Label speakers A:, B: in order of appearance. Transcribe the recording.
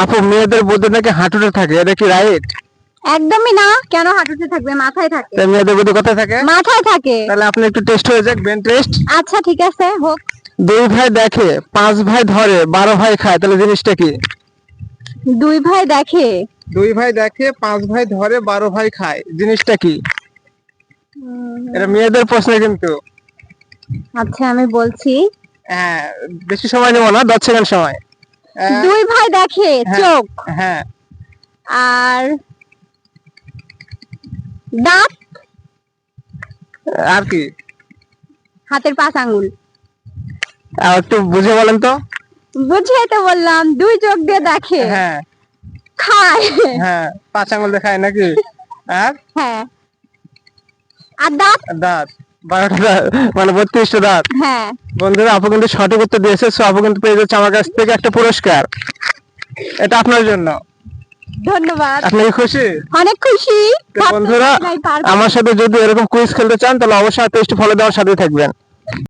A: আপু মেয়েদের বুদ্ধি নাকি হাঁটুতে থাকে, এটা কি রাইট?
B: একদমই না, কেন হাঁটুতে থাকবে, মাথায় থাকে।
A: মেয়েদের বুদ্ধি কোথায় থাকে?
B: মাথায় থাকে।
A: তাহলে আপনি একটু টেস্ট হয়ে যাক, ব্রেন টেস্ট।
B: আচ্ছা ঠিক আছে, হোক।
A: 2 ভাই দেখে 5 ভাই ধরে 12 ভাই খায়, তাহলে জিনিসটা কি?
B: 2 ভাই দেখে
A: 2 ভাই দেখে 5 ভাই ধরে 12 ভাই খায়, জিনিসটা কি? এটা মেয়েদের প্রশ্ন কিন্তু।
B: আচ্ছা আমি বলছি।
A: হ্যাঁ, বেশি সময় নেব না, 10 সেকেন্ড সময়।
B: 2 ভাই দেখে
A: হ্যাঁ,
B: চোখ
A: হ্যাঁ।
B: আর দাঁত,
A: আর কি?
B: হাতের 5 আঙ্গুল।
A: আর একটু বুঝে বলেন তো।
B: বুঝিয়ে তো বললাম, 2 চোখ দিয়ে দেখে,
A: হ্যাঁ,
B: খায়।
A: হ্যাঁ, 5 আঙ্গুল দেখায় নাকি? আর
B: হ্যাঁ, আর দাঁত।
A: দাঁত, 12টা দাঁত, মানে 32টা দাঁত।
B: হ্যাঁ।
A: বন্ধুরা, আপু কিন্তু সঠিক উত্তর দিয়েছে, সো আপু কিন্তু পেয়ে যাচ্ছে আমার কাছ থেকে একটা পুরস্কার। এটা আপনার জন্য।
B: ধন্যবাদ।
A: আপনি কি খুশি?
B: অনেক খুশি।
A: তো বন্ধুরা, আমার সাথে যদি এরকম কুইজ খেলতে চান তাহলে অবশ্যই পেজটি ফলো দেওয়ার সাথে থাকবেন।